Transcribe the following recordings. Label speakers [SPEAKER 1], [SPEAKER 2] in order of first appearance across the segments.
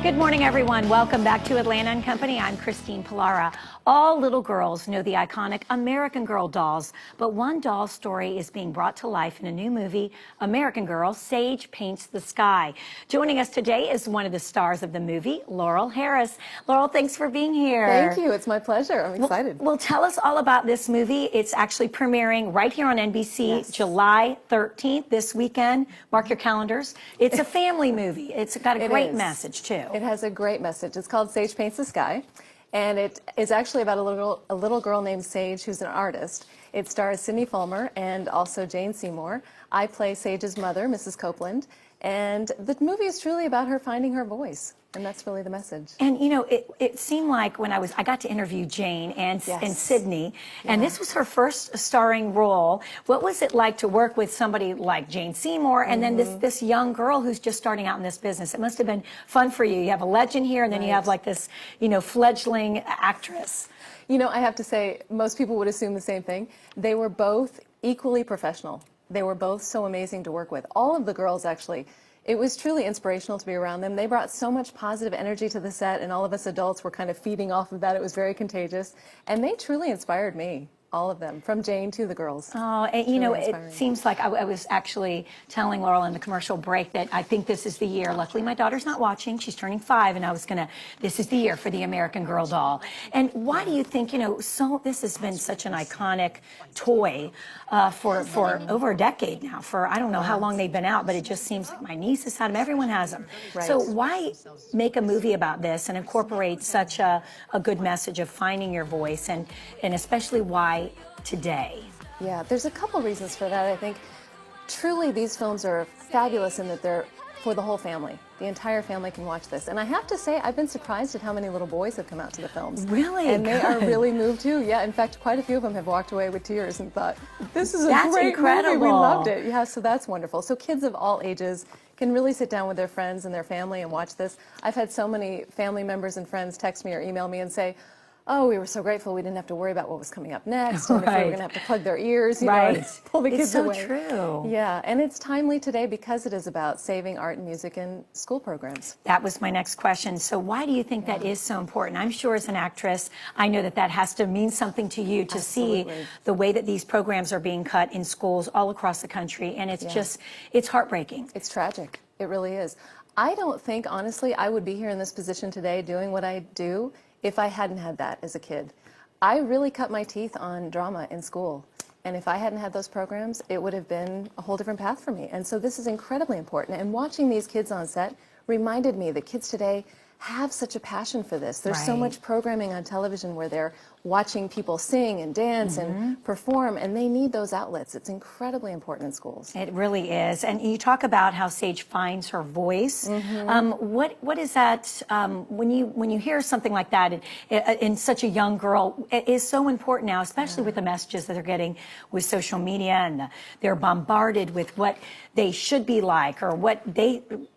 [SPEAKER 1] Good morning, everyone. Welcome back to Atlanta and Company. I'm Christine Pilara. All little girls know the iconic American Girl dolls, but one doll's story is being brought to life in a new movie, American Girl, Saige Paints the Sky. Joining us today is one of the stars of the movie, Laurel Harris. Laurel, thanks for being here.
[SPEAKER 2] Thank you. It's my pleasure. I'm excited.
[SPEAKER 1] Well, tell us all about this movie. It's actually premiering right here on NBC,
[SPEAKER 2] Yes.
[SPEAKER 1] July 13th, this weekend. Mark your calendars. It's a family movie. It's got a great message, too.
[SPEAKER 2] It has a great message. It's called Saige Paints the Sky, and it is actually about a little girl named Saige who's an artist. It stars Sydney Fulmer and also Jane Seymour. I play Saige's mother, Mrs. Copeland, and the movie is truly about her finding her voice, and that's really the message.
[SPEAKER 1] And you know, it seemed like when I got to interview Jane and Sydney, and this was her first starring role. What was it like to work with somebody like Jane Seymour and then this young girl who's just starting out in this business? It must have been fun for you. You have a legend here, and then you have like this, you know, fledgling actress.
[SPEAKER 2] You know, I have to say, most people would assume the same thing. They were both equally professional. They were both so amazing to work with. All of the girls, actually. It was truly inspirational to be around them. They brought so much positive energy to the set, and all of us adults were kind of feeding off of that. It was very contagious, and they truly inspired me. All of them, from Jane to the girls.
[SPEAKER 1] Oh, and you know, it seems like I was actually telling Laurel in the commercial break that I think this is the year. Luckily, my daughter's not watching. She's turning 5, and I was this is the year for the American Girl doll. And why do you think, you know, this has been such an iconic toy for over a decade now, for I don't know how long they've been out, but it just seems like my niece has had them. Everyone has them.
[SPEAKER 2] Right.
[SPEAKER 1] So why make a movie about this and incorporate such a good message of finding your voice, and especially why today?
[SPEAKER 2] Yeah, there's a couple reasons for that. I think truly these films are fabulous in that they're for the whole family. The entire family can watch this. And I have to say, I've been surprised at how many little boys have come out to the films.
[SPEAKER 1] Really?
[SPEAKER 2] And they are really moved too. Yeah, in fact, quite a few of them have walked away with tears and thought, this is a great movie. We loved it. Yeah, so that's wonderful. So kids of all ages can really sit down with their friends and their family and watch this. I've had so many family members and friends text me or email me and say, oh, we were so grateful we didn't have to worry about what was coming up next, and if we were going to have to plug their ears, you know, and pull the kids away.
[SPEAKER 1] It's so true.
[SPEAKER 2] Yeah, and it's timely today because it is about saving art and music in school programs.
[SPEAKER 1] That was my next question. So why do you think that is so important? I'm sure as an actress, I know that that has to mean something to you to see the way that these programs are being cut in schools all across the country, and it's just, it's heartbreaking.
[SPEAKER 2] It's tragic. It really is. I don't think, honestly, I would be here in this position today doing what I do if I hadn't had that as a kid. I really cut my teeth on drama in school. And if I hadn't had those programs, it would have been a whole different path for me. And so this is incredibly important. And watching these kids on set reminded me that kids today have such a passion for this. There's so much programming on television where they're watching people sing and dance and perform, and they need those outlets. It's incredibly important in schools.
[SPEAKER 1] It really is. And you talk about how Saige finds her voice. What is that, when you hear something like that in such a young girl, it is so important now, especially with the messages that they're getting with social media, and they're bombarded with what they should be like or what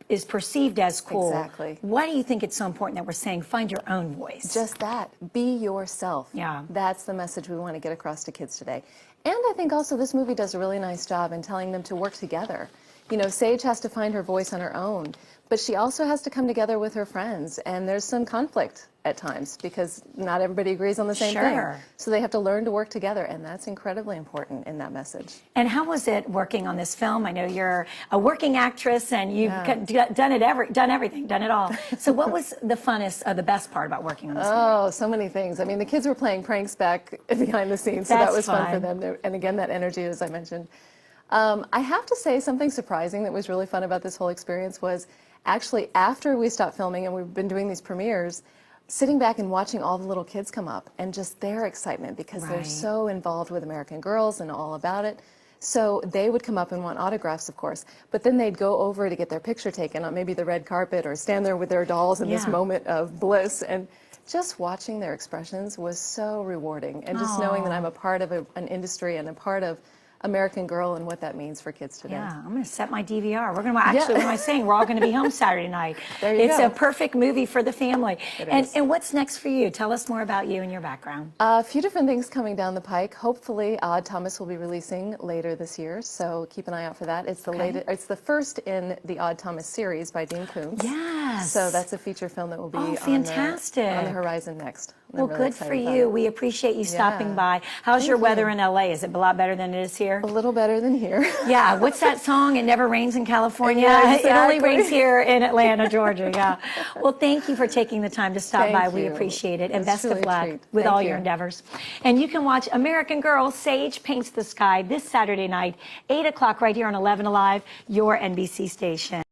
[SPEAKER 1] is perceived as cool.
[SPEAKER 2] Exactly.
[SPEAKER 1] Why do you think it's so important that we're saying find your own voice?
[SPEAKER 2] Just that. Be yourself.
[SPEAKER 1] Yeah.
[SPEAKER 2] That's the message we want to get across to kids today. And I think also this movie does a really nice job in telling them to work together. You know, Saige has to find her voice on her own, but she also has to come together with her friends, and there's some conflict at times because not everybody agrees on the same thing. So they have to learn to work together, and that's incredibly important in that message.
[SPEAKER 1] And how was it working on this film? I know you're a working actress, and you've done it all. So what was the funnest, the best part about working on this movie?
[SPEAKER 2] Oh, so many things. I mean, the kids were playing pranks back behind the scenes, so that was fun for them. And again, that energy, as I mentioned. I have to say something surprising that was really fun about this whole experience was actually after we stopped filming and we've been doing these premieres, sitting back and watching all the little kids come up and just their excitement because they're so involved with American Girls and all about it. So they would come up and want autographs, of course, but then they'd go over to get their picture taken on maybe the red carpet or stand there with their dolls in this moment of bliss. And just watching their expressions was so rewarding. And just knowing that I'm a part of an industry and a part of American Girl and what that means for kids today.
[SPEAKER 1] Yeah, I'm going to set my DVR. We're going to actually, what am I saying? We're all going to be home Saturday night.
[SPEAKER 2] There you go.
[SPEAKER 1] It's a perfect movie for the family.
[SPEAKER 2] It is.
[SPEAKER 1] And what's next for you? Tell us more about you and your background.
[SPEAKER 2] A few different things coming down the pike. Hopefully, Odd Thomas will be releasing later this year, so keep an eye out for that. It's the latest. It's the first in the Odd Thomas series by Dean Koontz.
[SPEAKER 1] Yes. Yes.
[SPEAKER 2] So that's a feature film that will be
[SPEAKER 1] fantastic.
[SPEAKER 2] on the horizon next.
[SPEAKER 1] Well,
[SPEAKER 2] really
[SPEAKER 1] good for you. We appreciate you stopping by. How's your weather in LA? Is it a lot better than it is here?
[SPEAKER 2] A little better than here.
[SPEAKER 1] Yeah. What's that song? It never rains in California.
[SPEAKER 2] Yeah, exactly.
[SPEAKER 1] It only rains here in Atlanta, Georgia. Yeah. Well, thank you for taking the time to stop by. We appreciate it. And best of luck with all your endeavors. And you can watch American Girl, Saige Paints the Sky this Saturday night, 8 o'clock right here on 11 Alive, your NBC station.